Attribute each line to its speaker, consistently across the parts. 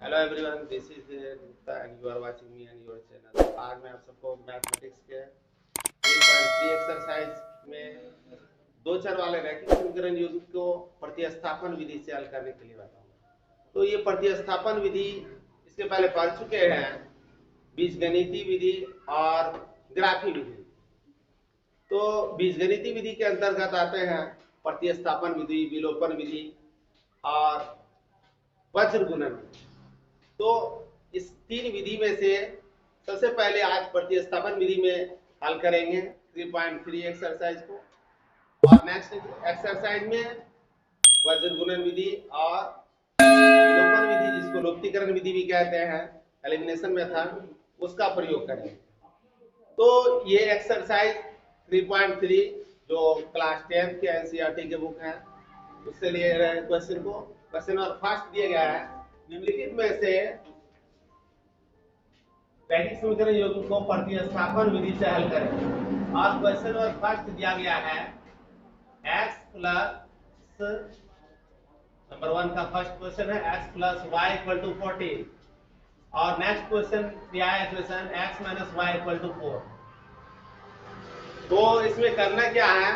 Speaker 1: Hello everyone, this is Gupta and you are watching me and your channel. आज मैं आप सबको मैथमेटिक्स के 3.3 एक्सरसाइज में दो चर वाले रैखिक समीकरण युग्म को प्रतिस्थापन विधि से हल करने के लिए बताऊंगा। तो ये प्रतिस्थापन विधि इसके पहले पढ़ चुके हैं, बीजगणितीय विधि और ग्राफी विधि। तो बीजगणितीय विधि के अंतर्गत आते हैं प्रतिस्थापन विधि, विलोपन विधि और वज्र गुणन विधि। तो इस तीन विधि में से सबसे पहले आज प्रतिस्थापन विधि में हल करेंगे 3.3 एक्सरसाइज को, और नेक्स्ट एक्सरसाइज में वज्र गुणन विधि और विलोपन विधि, जिसको लुप्तीकरण विधि भी कहते हैं, एलिमिनेशन मेथड, उसका प्रयोग करेंगे। तो ये एक्सरसाइज 3.3 जो क्लास 10 के एनसीईआरटी के बुक है उससे लिए रहे क्वेश्चन को। क्वेश्चन और फर्स्ट दिया गया है, निम्नलिखित में से रैखिक समीकरण युग्म को प्रतिस्थापन विधि से हल करें। और क्वेश्चन और फर्स्ट दिया गया है x प्लस, नंबर 1 का फर्स्ट क्वेश्चन है x plus y equal to 14, और नेक्स्ट क्वेश्चन दिया है equation x minus y equal to 4। तो इसमें करना क्या है,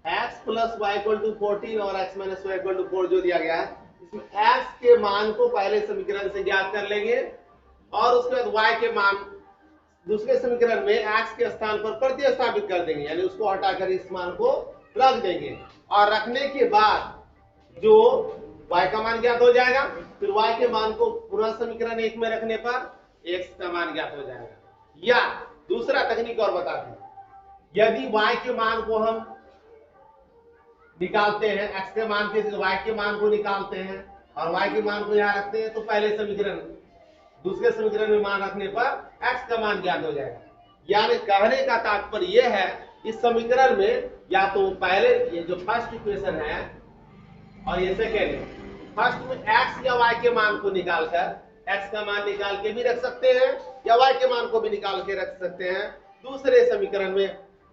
Speaker 1: x plus y equal to 14 और x minus y equal to 4 जो दिया गया है, इसमें x के मान को पहले समीकरण से ज्ञात कर लेंगे और उसके बाद y के मान दूसरे समीकरण में x के स्थान पर प्रतिस्थापित कर देंगे, यानी उसको हटाकर इस मान को रख देंगे। और रखने के बाद जो y का मान ज्ञात हो जाएगा, फिर y के मान को पुनः समीकरण 1 में रखने पर x का मान ज्ञात हो जाएगा। या दूसरा तकनीक और बताते हैं, यदि y के मान को हम निकालते हैं, x के मान के y के मान को निकालते हैं और y के मान को यहाँ रखते हैं, तो पहले समीकरण दूसरे समीकरण में मान रखने पर x का मान ज्ञात हो जाएगा। यानी कहने का तात्पर्य यह है, इस समीकरण में या तो पहले ये जो फर्स्ट इक्वेशन है और ये सेकेंड, फर्स्ट में x या y के मान को निकालकर x का मान निकाल के भी रख सकते हैं या y के मान को भी निकाल के रख सकते हैं। दूसरे समीकरण में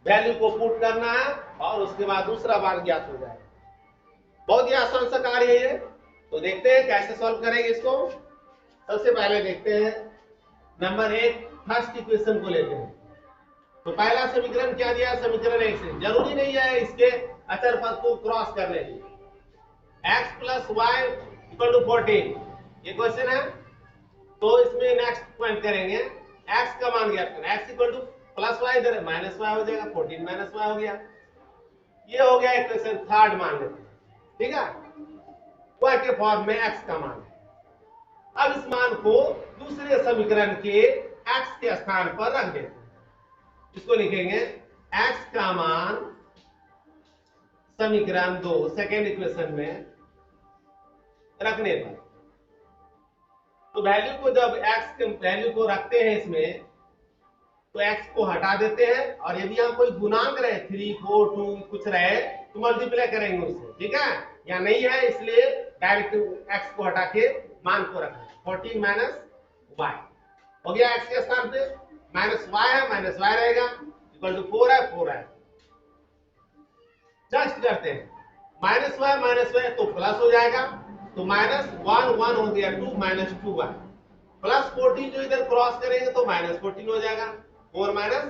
Speaker 1: वैल्यू को पुट करना है और उसके बाद दूसरा मान ज्ञात हो जाएगा। बहुत ही आसान सा कार्य है ये। तो देखते हैं कैसे सॉल्व करेंगे इसको। सबसे पहले देखते हैं नंबर 1 फर्स्ट इक्वेशन को लेते हैं। तो पहला समीकरण क्या दिया, समीकरण 1 से जरूरी नहीं है इसके अचर पद को क्रॉस करने की। x plus y equal to 14 ये क्वेश्चन है। तो इसमें नेक्स्ट पॉइंट करेंगे, x का मान ज्ञात करना। x equal to plus y इधर माइनस वाई हो जाएगा, 14 माइनस वाई हो गया। ये हो गया इक्वेशन थर्ड मान लेते हैं, ठीक है। y के फॉर्म में x का मान। अब इस मान को दूसरे समीकरण के x के स्थान पर रख देते हैं। इसको लिखेंगे x का मान समीकरण 2 सेकेंड इक्वेशन में रखने पर, तो वैल्यू को जब x के वैल्यू को रखते हैं इसमें, तो x को हटा देते हैं और यदि यहाँ कोई गुणांक रहे 3 4 2 कुछ रहे तो मल्टीप्लाई करेंगे उससे, ठीक है। या नहीं है इसलिए डायरेक्ट x को हटा के मान को रखना। 14 माइनस वाई हो गया, x के स्थान पे माइनस वाई है, माइनस वाई रहेगा, इक्वल टू 4 है, 4 है। जस्ट करते हैं माइनस वाई तो प्लस हो जाएगा, तो माइनस 1 1 हो गया, 2 माइनस 2 वाई प्लस 14 जो इधर क्रॉस करेंगे तो माइनस 14 हो जाएगा, 4 माइनस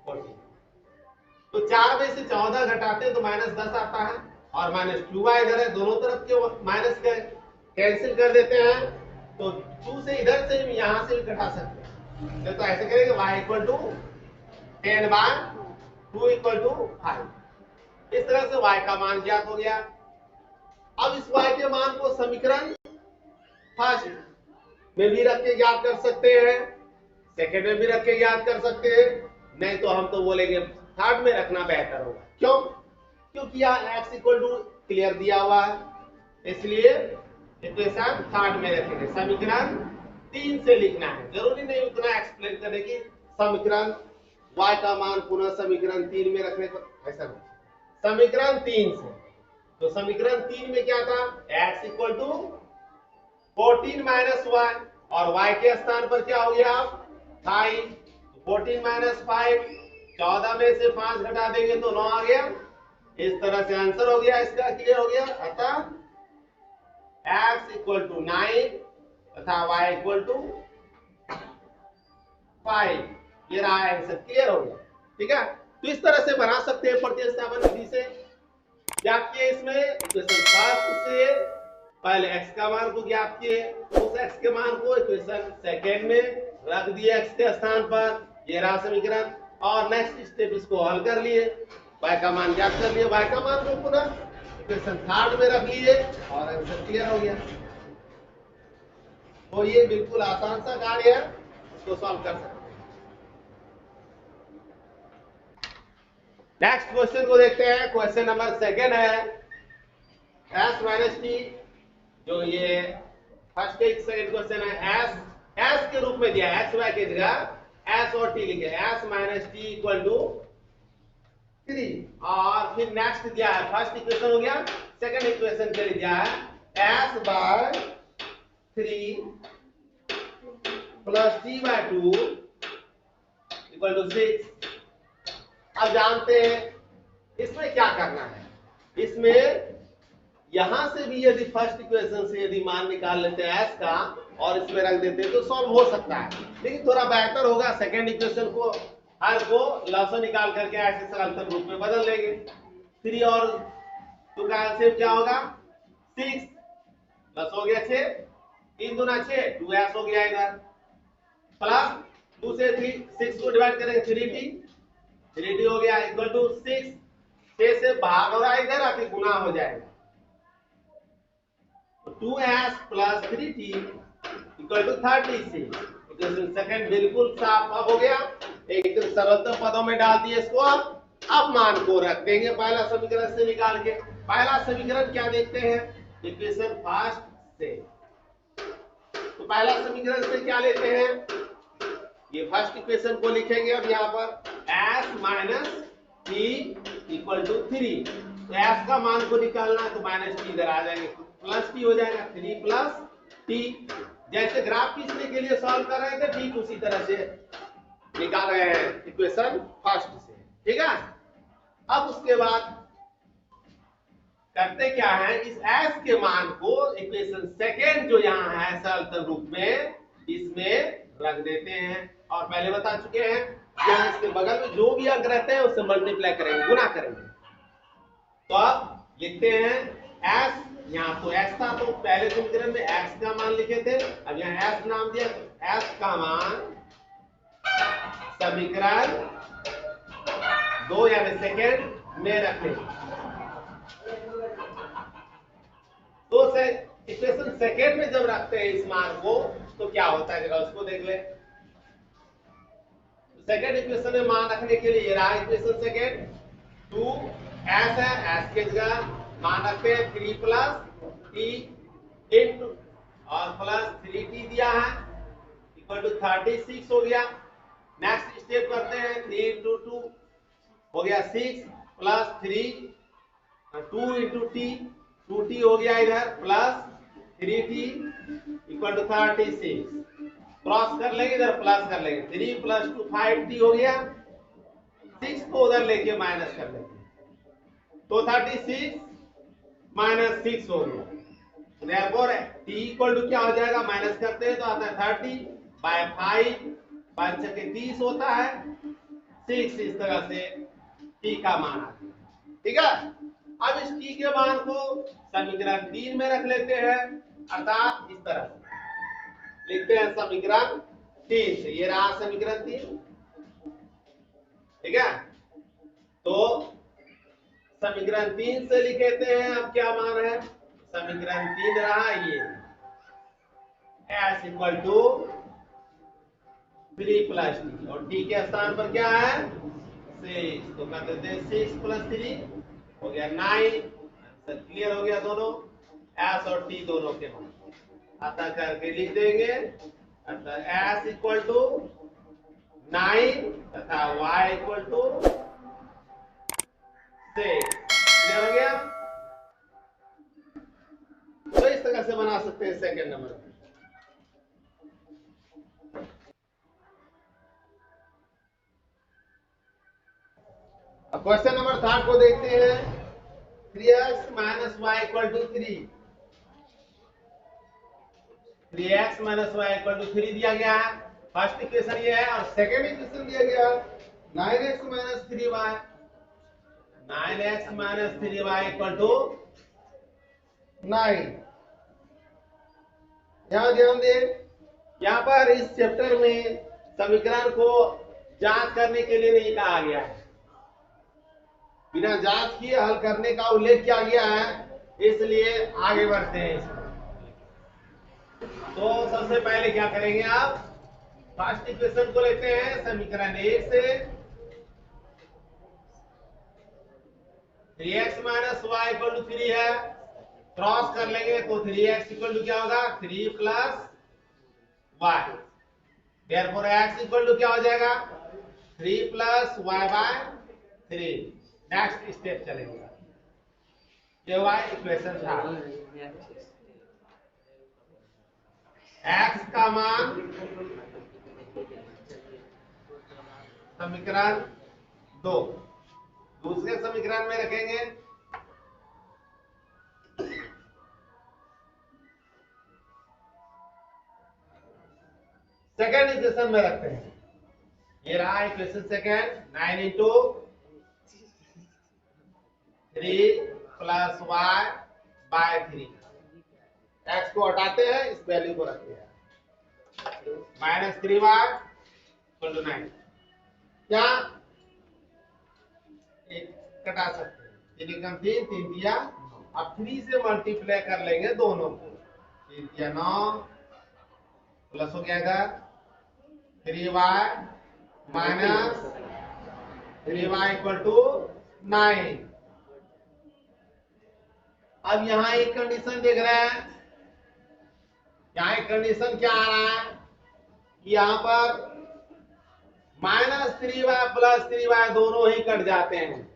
Speaker 1: 14। तो 4 में से 14 घटाते हैं तो माइनस 10 आता है, और माइनस 2 वाई इधर है, दोनों तरफ के माइनस के कैंसिल कर देते हैं। तो 2 से इधर से भी यहां से भी घटा सकते हैं। तो ऐसे करेंगे y equal to 10 by 2 equal to 5। इस तरह से y का मान ज्ञात हो गया। अब इस y के मान को समीकरण फर्स्ट में भी रख के ज्ञात कर सकते हैं, सेकेंड में भी रख के ज्ञात कर सकते हैं, नहीं तो हम तो बोलेंगे थर्ड में रखना बेहतर होगा। क्यों? क्योंकि यहाँ x इक्वल टू क्लियर दिया हुआ है, इसलिए इक्वेशन थर्ड में रखेंगे। समीकरण 3 से लिखना है, जरूरी नहीं उतना एक्सप्लेन करने की। समीकरण y का मान पुनः समीकरण 3 में रखने पर ऐसा नहीं, समीकरण 3 से। तो समीकरण 3 में क्या था, x equal to 14 minus y, और y के स्थान पर क्या हो गया 5, 14 माइनस 5, 14 में से 5 घटा देंगे तो 9 आ गया। इस तरह से आंसर हो गया, इसका क्लियर हो गया। अतः x इक्वल टू 9 तथा y इक्वल टू 5। ये रहा आंसर, क्लियर हो गया। ठीक है, तो इस तरह से बना सकते हैं प्रतिस्थापन विधि से। क्या किए इसमें, इक्वेशन फर्स्ट से पहले x का मान को ज्ञात किए, उस x के मान को इक्वेशन सेकेंड में रख दिए x के स्थान पर, ये रहा समीकरण। और नेक्स्ट स्टेप इसको हल कर लिए, y का मान ज्ञात कर लिए, y का मान को पुनः इक्वेशन थर्ड में रख लिए और आंसर क्लियर हो गया। तो ये बिल्कुल आसान सा कार्य है, इसको सॉल्व कर सकते हैं। नेक्स्ट क्वेश्चन को देखते हैं। क्वेश्चन नंबर सेकेंड है s माइनस टी, जो ये फर्स्ट एक सेकेंड क्वेश्चन है। s के रूप में दिया है, x y की जगह s और t लिखे, s minus t equal to 3। और फिर नेक्स्ट दिया है, फर्स्ट इक्वेशन हो गया, सेकंड इक्वेशन के लिए दिया है s by 3 plus t by 2 equal to 6। अब जानते हैं इसमें क्या करना है। इसमें यहां से भी यदि फर्स्ट इक्वेशन से यदि मान निकाल लेते हैं s का और इसमें रख देते हैं तो सॉल्व हो सकता है, लेकिन थोड़ा बेहतर होगा सेकेंड इक्वेशन को हर को लॉसन निकाल करके ऐसे सरलतम रूप में बदल लेंगे। 3 और 2 का एलसीएम क्या होगा, 6 प्लस हो गया 6, 3 दूना 6, 2s हो गया इधर, प्लस 2 से 6 को डिवाइड करेंगे 3t हो गया इक्वल टू 6। 6 से भाग हो रहा है इधर, आके गुना हो जाएगा, 2s plus 3t equal to 36। Equation second बिल्कुल साफ हो गया, एकदम सरलतम पदों में डाल दिए इसको। अब मान को रख देंगे पहला समीकरण से निकाल के। पहला समीकरण क्या देखते हैं, इक्वेशन फर्स्ट से। तो पहला समीकरण से क्या लेते हैं, ये फर्स्ट इक्वेशन को लिखेंगे अब यहाँ पर s minus t equal to 3। तो s का मान को निकालना है तो माइनस टी इधर आ जाएंगे, प्लस टी हो जाएगा, 3 प्लस टी। जैसे ग्राफ खींचने के लिए सॉल्व कर रहे थे ठीक उसी तरह से निकाल रहे हैं इक्वेशन फर्स्ट से। ठीक है, अब उसके बाद करते क्या है, इस s के मान को इक्वेशन सेकेंड जो यहाँ है सरल रूप में इसमें रख देते हैं। और पहले बता चुके हैं यहाँ इसके बगल में जो भी अंक रहते हैं उससे मल्टीप्लाई करेंगे, गुना करेंगे। तो अब लिखते हैं s, यहाँ तो x था तो पहले समीकरण में x का मान लिखे थे, अब यहाँ s नाम दिया तो s का मान समीकरण 2 यानी सेकेंड में रखने। तो इक्वेशन सेकेंड में जब रखते हैं इस मान को तो क्या होता है, जरा उसको देख ले। सेकेंड इक्वेशन में मान रखने के लिए ये रहा इक्वेशन सेकेंड, 2s है, s के जगह मान रखते हैं 3 प्लस t इंटू और प्लस 3t दिया है इक्वल टू 36 हो गया। नेक्स्ट स्टेप करते हैं, 3 इंटू 2 हो गया 6 प्लस 3 2 इंटू टी 2t हो गया इधर plus 3t equal to 36। Cross कर लेंगे इधर प्लस कर लेंगे, 3 प्लस 2 5t हो गया, 6 को उधर लेके माइनस कर लेंगे तो 36 माइनस 6 हो गया। therefore t इक्वल टू क्या हो जाएगा, माइनस करते हैं तो आता है 30 बाय 5, 5 के 30 होता है 6। इस तरह से t का मान आता है। ठीक है, अब इस t के मान को समीकरण 3 में रख लेते हैं, अर्थात इस तरह से लिखते हैं समीकरण 3 से। ये रहा समीकरण 3। ठीक है, तो समीकरण 3 से लिखते हैं अब क्या मान है, समीकरण 3 रहा ये s equal to 3 plus t और t के स्थान पर क्या है 6, तो कर देते हैं 6 प्लस 3 हो गया 9। आंसर क्लियर हो गया, दोनों s और t दोनों के मान अतः करके लिख देंगे। अतः s इक्वल टू 9 तथा y इक्वल टू 6। क्लियर हो गया, तो इस तरह से बना सकते हैं सेकंड नंबर। अब क्वेश्चन नंबर थर्ड को देखते हैं, 3x minus y equal to 3। 3x minus y equal to 3 दिया गया है। फर्स्ट इक्वेशन ये है और सेकेंड इक्वेशन दिया गया है 9x minus 3y। 9x minus 3y equal to 9। यहां ध्यान दे, यहां पर इस चैप्टर में समीकरण को जांच करने के लिए नहीं कहा गया है, बिना जांच किए हल करने का उल्लेख किया गया है, इसलिए आगे बढ़ते हैं इसमें। तो सबसे पहले क्या करेंगे आप, फर्स्ट इक्वेशन को लेते हैं समीकरण 1 से। 3x minus y equal to 3 है, क्रॉस कर लेंगे तो 3x इक्वल टू क्या होगा 3 plus y. Therefore x equal to क्या हो जाएगा 3 plus y by 3। Next step चलेंगे, ये हुआ इक्वेशन था। x का मान समीकरण 2 दूसरे समीकरण में रखेंगे। सेकेंड इक्वेशन में रखते हैं, ये रहा equation second. 9 into 3 plus y by 3। X को हटाते हैं, इस वैल्यू को रखते हैं माइनस 3y इक्वल टू 9। क्या एक कटा सकते हैं, 3 कम 3 3 दिया, अब 3 से मल्टीप्लाई कर लेंगे दोनों को, 3 दिया 9 प्लस हो गया 3y minus 3y equal to 9। अब यहां एक कंडीशन देख रहे हैं, यहां एक कंडीशन क्या आ रहा है कि यहां पर माइनस 3y प्लस 3y दोनों ही कट जाते हैं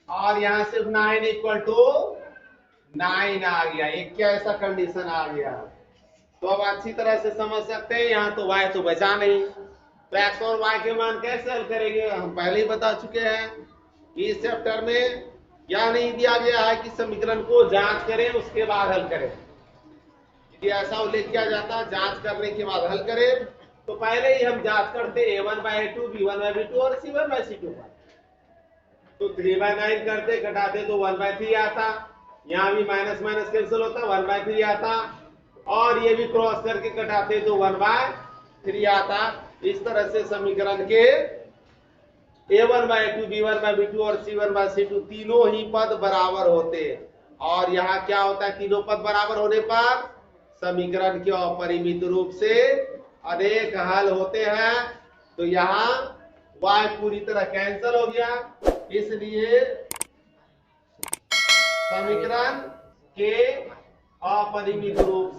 Speaker 1: और यहां सिर्फ 9 इक्वल टू 9 आ गया। एक क्या ऐसा कंडीशन आ गया, तो अब अच्छी तरह से समझ सकते हैं, यहां तो y तो बचा नहीं, तो x और y के मान कैसे हल करेंगे, हम पहले ही बता चुके हैं। इस चैप्टर में यह नहीं दिया गया है कि समीकरण को जांच करें उसके बाद हल करें, यदि ऐसा उल्लेख किया जाता जांच करने के बाद हल करें तो पहले ही हम जांच करते a1/a2 b1/b2 और c1/c2 पर। तो 3/9 करते घटाते तो 1/3 आता, यहां भी माइनस माइनस कैंसिल होता 1/3 आता, और ये भी क्रॉस करके घटाते तो 1/3 आता। इस तरह से समीकरण के a1/a2 b1/b2 और c1/c2 तीनों ही पद बराबर होते, और यहाँ क्या होता है, तीनों पद बराबर होने पर समीकरण के अपरिमित रूप से अनेक हल होते हैं। तो यहाँ y पूरी तरह कैंसिल हो गया, इसलिए समीकरण के अपरिमित रूप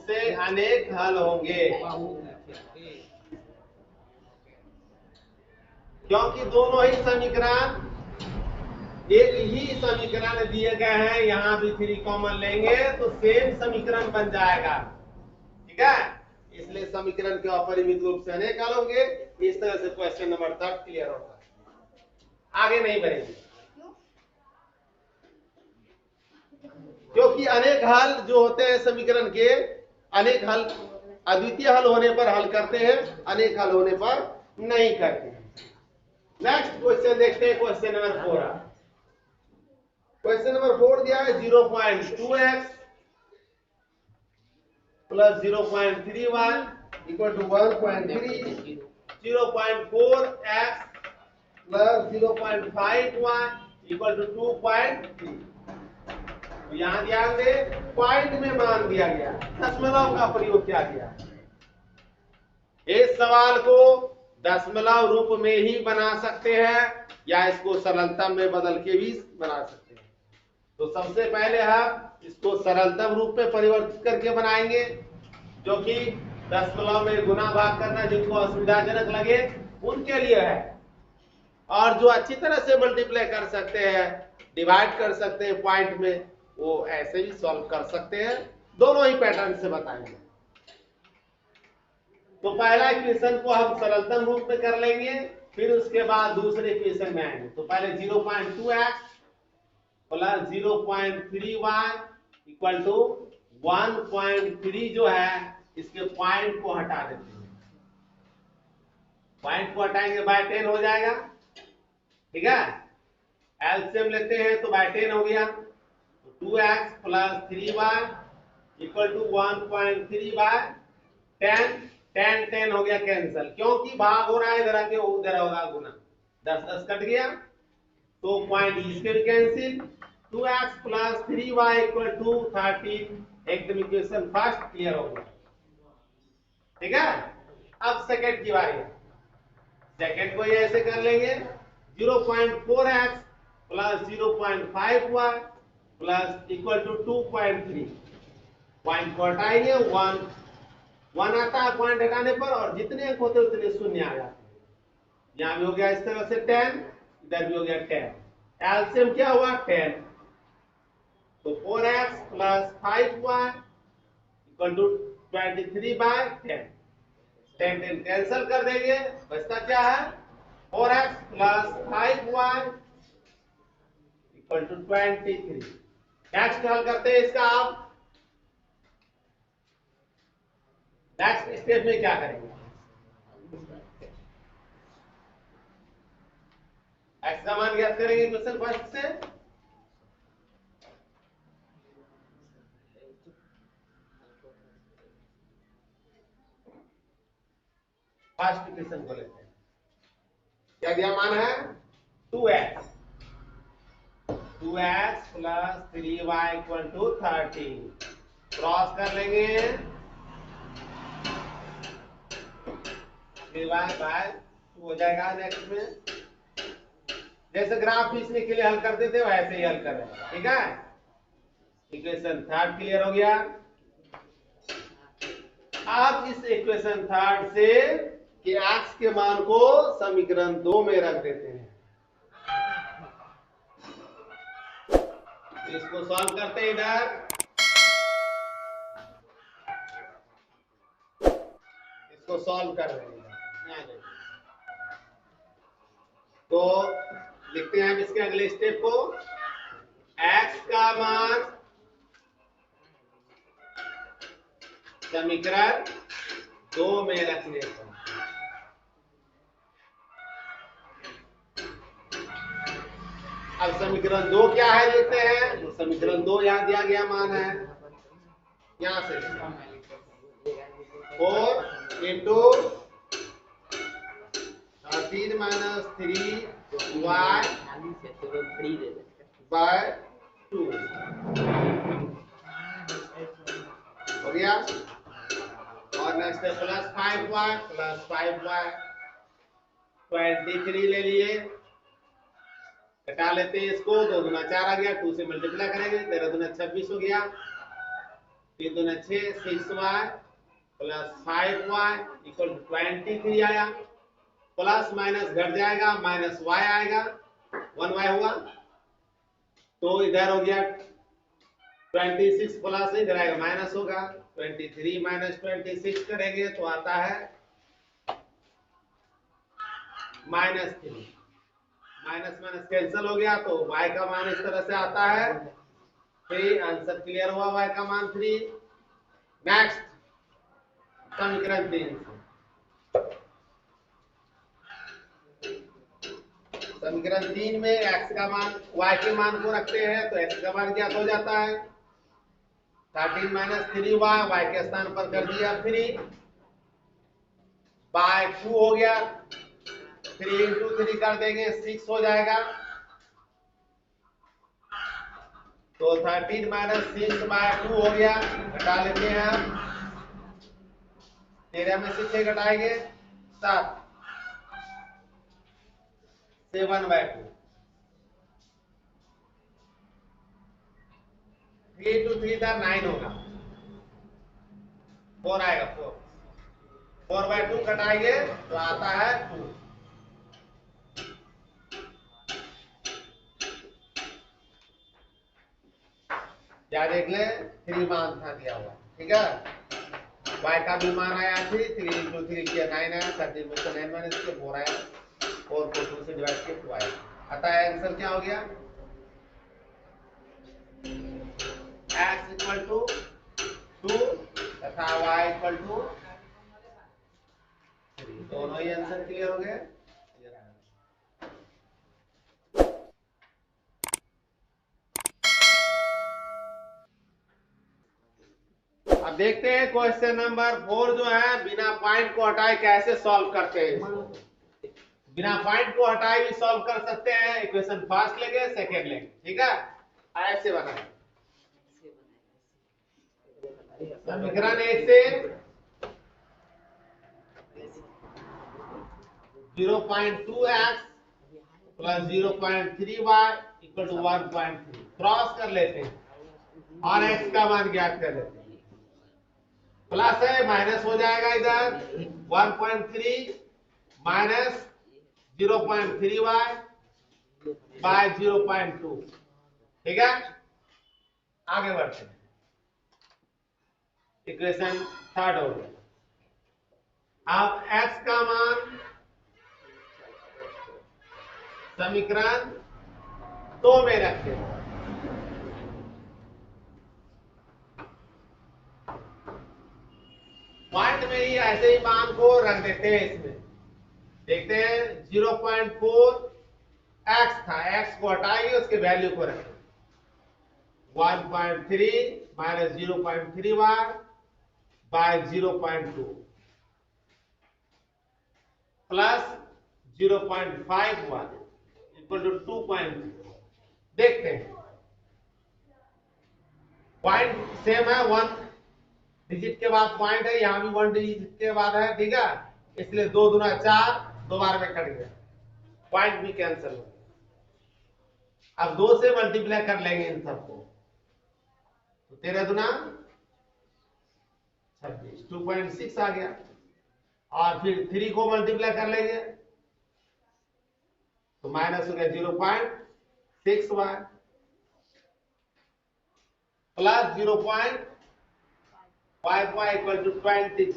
Speaker 1: से अनेक हल होंगे, क्योंकि दोनों ही समीकरण एक ही समीकरण दिए गए हैं, यहां भी 3 कॉमन लेंगे तो सेम समीकरण बन जाएगा, ठीक है। इसलिए समीकरण के अपरिमित रूप से अनेक हल होंगे। इस तरह से क्वेश्चन नंबर 3 क्लियर होता है, आगे नहीं बढ़ेंगे क्योंकि अनेक हल जो होते हैं समीकरण के, अनेक हल अद्वितीय हल होने पर हल करते हैं, अनेक हल होने पर नहीं करते हैं। नेक्स्ट क्वेश्चन देखते हैं, क्वेश्चन नंबर 4। क्वेश्चन नंबर 4 दिया है 0.2x plus 0.3y equal to 1.3, 0.4x plus 0.5y equal to 2.3। यहां ध्यान दे, पॉइंट में मान दिया गया, दशमलव का प्रयोग किया गया। इस सवाल को दशमलव रूप में ही बना सकते हैं या इसको सरलतम में बदल के भी बना सकते हैं। तो सबसे पहले हम इसको सरलतम रूप में परिवर्तित करके बनाएंगे, जो कि दशमलव में गुना भाग करना जिनको असुविधाजनक लगे उनके लिए है, और जो अच्छी तरह से मल्टीप्लाई कर सकते हैं, डिवाइड कर सकते हैं पॉइंट में, वो ऐसे ही सॉल्व कर सकते हैं। दोनों ही पैटर्न से बताएंगे। तो पहला इक्वेशन को हम सरलतम रूप में कर लेंगे, फिर उसके बाद दूसरे इक्वेशन में आएंगे। तो पहले 0.2x plus 0.3y equal to 1.3 जो है इसके पॉइंट को हटा देते हैं, पॉइंट को हटाएंगे बाय 10 हो जाएगा, ठीक है। एलसीएम लेते हैं तो बाय 10 हो गया, तो 2x plus 3y equal to 1.3 bye 10, 10 10 हो गया कैंसिल, क्योंकि भाग हो रहा है इधर आके उधर होगा गुना, 10 10 कट गया तो पॉइंट इसके भी cancel, 2x plus 3y equal to 13, एकदम इक्वेशन फर्स्ट क्लियर हो गया, ठीक है। अब सेकंड की बारी है, सेकंड को ये ऐसे कर लेंगे 0.4x plus 0.5y plus equal to 2.3, point को हटाएंगे 1 1 आता है पॉइंट हटाने पर, और जितने अंक होते उतने शून्य आ जाते हैं, यहां भी हो गया इस तरह से 10, इधर भी हो गया 10, एलसीएम क्या हुआ 10, तो 4x plus 5y equal to 23 by 10, 10 10 cancel कर देंगे, बचता क्या है 4x plus 5y equal to 23। Next हल करते हैं इसका, आप नेक्स्ट स्टेप में क्या करेंगे, एक्स का मान ज्ञात करेंगे क्वेश्चन फर्स्ट से, फर्स्ट इक्वेशन को लेते हैं, क्या दिया मान है 2x, 2x plus 3y equal to 13, cross कर लेंगे 3y बाय 2 हो जाएगा, नेक्स्ट में जैसे ग्राफ खींचने के लिए हल करते थे वैसे ही हल कर रहे हैं, ठीक है। इक्वेशन थर्ड क्लियर हो गया, अब इस इक्वेशन थर्ड से कि x के मान को समीकरण 2 में रख देते हैं, तो इसको सॉल्व करते हैं, इधर इसको सॉल्व कर रहे हैं, तो लिखते हैं इसके अगले स्टेप को, x का मान समीकरण 2 में रख लेते हैं, अब समीकरण 2 क्या है देखते हैं, तो समीकरण 2 यहां दिया गया मान है, यहां से 4 इंटू 13 माइनस 3y बाय 2 हो गया, और नेक्स्ट है प्लस 5y 23 ले लिए, घटा लेते हैं इसको, 2 दूना 4 आ गया, 2 से मल्टीप्लाई करेंगे, 13 दूना 26 हो गया, 3 दूना 6, 6y plus 5y equal to 23 आया, प्लस माइनस घट जाएगा, माइनस y आएगा, 1y हुआ, तो इधर हो गया 26 प्लस इधर आएगा माइनस होगा, 23 माइनस 26 करेंगे तो आता है -3, माइनस माइनस कैंसिल हो गया, तो y का मान इस तरह से आता है 3, आंसर क्लियर हुआ, y का मान 3। नेक्स्ट समीकरण 3 समीकरण 3 में x का मान y के मान को रखते हैं तो x का मान क्या हो जाता है 13 माइनस 3y, y के स्थान पर कर दिया 3 बाय 2 हो गया, 3 इंटू 3 कर देंगे 6 हो जाएगा, तो 13 माइनस 6 बाय 2 हो गया, घटा लेते हैं हम, 13 में से 6 घटाएंगे 7, 7 बाय 2, 3 इंटू 3 था 9 होगा, 4 आएगा, 4 बाय 2 घटाएंगे तो आता है 2, क्या देख ले 3 मान था दिया हुआ, ठीक है। y का भी मान आया 3 इंटू 3 किया 9 आया, 13 में से 9 माइनस किया 4 आया, 4 को 2 से डिवाइड किया 2 आया, अतः आंसर क्या हो गया x इक्वल टू 2 तथा y इक्वल टू 3। दोनों ही आंसर क्लियर हो गए। अब देखते हैं क्वेश्चन नंबर 4 जो है, बिना पॉइंट को हटाए कैसे सॉल्व करते हैं। बिना पॉइंट को हटाए भी सॉल्व कर सकते हैं। इक्वेशन फर्स्ट लेंगे, सेकंड लेंगे, ठीक है। ऐसे बनाए समीकरण 1 से 0.2x plus 0.3y equal to 1.3 cross कर लेते हैं और x का मान ज्ञात कर लेते हैं। प्लस है माइनस हो जाएगा, इधर 1.3 माइनस 0.3y बाय 0.2, ठीक है। आगे बढ़ते हैं, इक्वेशन थर्ड हो गया। अब x का मान समीकरण 2 में रखते हैं। पॉइंट में ही ऐसे ही मान को रख देते हैं। इसमें देखते हैं 0.4 x था, x को हटाएंगे, उसके वैल्यू को रखेंगे 1.3 minus 0.3y by 0.2 plus 0.5y equal to 2.2। देखते हैं पॉइंट सेम है, 1 डिजिट के बाद पॉइंट है, यहां भी 1 डिजिट के बाद है, ठीक है। इसलिए 2 दूना 4, 2 बार में कट गया, पॉइंट भी कैंसिल हो गया। अब 2 से मल्टीप्लाई कर लेंगे इन सबको, तो 13 दूना 26, 2.6 आ गया। और फिर 3 को मल्टीप्लाई कर लेंगे तो माइनस हो गया 0.6y plus 0.5y equal to 23।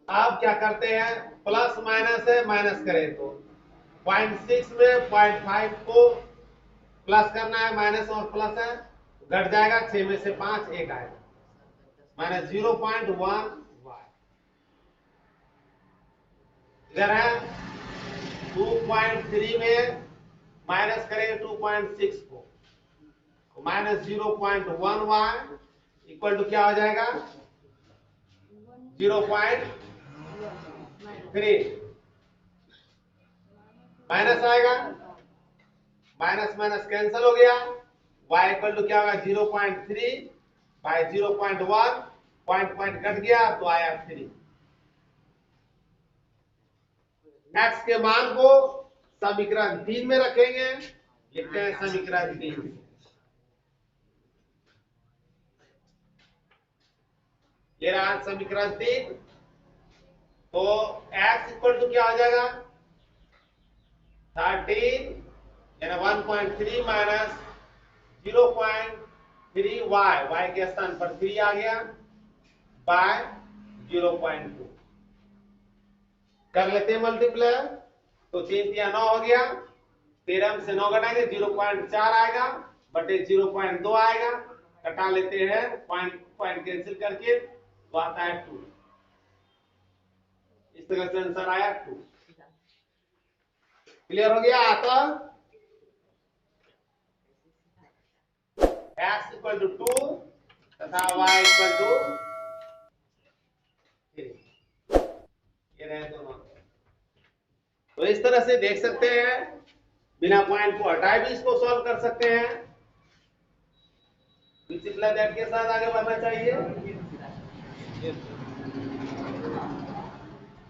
Speaker 1: अब क्या करते हैं, प्लस माइनस है, माइनस करें तो 0.6 में 0.5 को प्लस करना है, माइनस और प्लस है, घट जाएगा, 6 में से 5 1 आएगा, माइनस 0.1y। इधर है 2.3 में माइनस करेंगे 2.6 को, माइनस 0.1y इक्वल टू क्या हो जाएगा 0.3, माइनस आएगा, माइनस माइनस कैंसिल हो गया, y इक्वल टू क्या होगा 0.3 बाय 0.1, पॉइंट पॉइंट कट गया तो आया 3। x के मान को समीकरण 3 में रखेंगे, लिखते हैं समीकरण 3। ये रहा समीकरण 3। तो x इक्वल टू क्या हो जाएगा 13 यानी 1.3 माइनस 0.3y, y के स्थान पर 3 आ गया, बाय 0.2 कर लेते हैं मल्टीप्लाई, तो 3 3 9 हो गया, 13 से 9 घटाएंगे 0.4 आएगा, बटे 0.2 आएगा, घटा लेते हैं, पॉइंट पॉइंट कैंसिल करके तो आता है 2। इस तरह से आंसर आया 2। क्लियर हो गया। आता x इक्वल टू 2 तथा y इक्वल टू 3। ये रहे दोनों। तो इस तरह से देख सकते हैं, बिना पॉइंट को हटाए भी इसको सॉल्व कर सकते हैं। डिसिप्लिन दैट के साथ आगे बढ़ना चाहिए।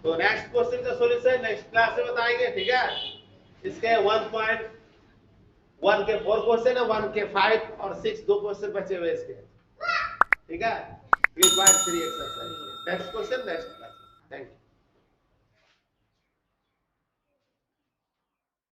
Speaker 1: तो नेक्स्ट क्वेश्चन का सॉल्यूशन नेक्स्ट क्लास में बताएंगे, ठीक है। इसके 1.1 के 4 क्वेश्चन है, 1 के 5 और 6 2 क्वेश्चन बचे हुए इसके, ठीक है। 3.3 exercise. Next question next class. Thank you.